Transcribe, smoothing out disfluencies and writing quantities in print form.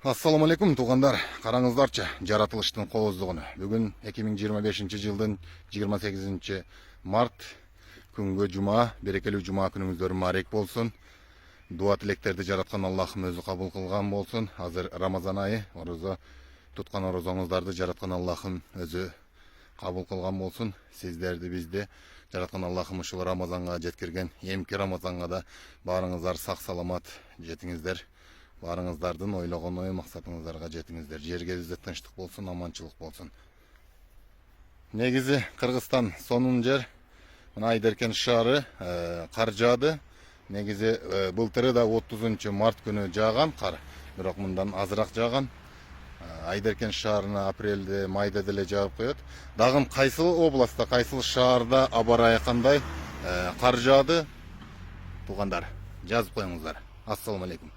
Assalamu alaikum туғандар. Қараңыздарчы, жаратылыштың қоғыздығыны. Бүгін 2025 жылдың 28 март күнгі жұма, берекелі жұма күніңіздер марек болсын. Дуа тілектерді жаратқан Аллахым өзі қабыл қылған болсын. Азыр Рамазан айы, ораза тұтқан оразаңыздарды жаратқан Аллахым өзі қабыл қылған болсын. Сіздерді бізде жаратқан Аллахым ұшыл Рамазанға жеткерген, емкі Рамазанға да барыңыздар сақ саламат жетіңіздер. Барыңыздардың ойлаған ой мақсатыңыздарға жетіңіздер. Жерге бізде тыныштық болсын, аманшылық болсын. Негізі Қырғызстан сонун жер. Мына Айдаркен шары қар жады. Негізі былтыры да 30 март күні жаған қар. Бірақ мұндан азырақ жаған. Айдаркен шарына апрелде, майда деле жауып қойды. Дағым қайсыл областа, қайсыл шарда абарайы қандай қар жады. Туғандар, жазып қойыңыздар. Ассаламу алейкум.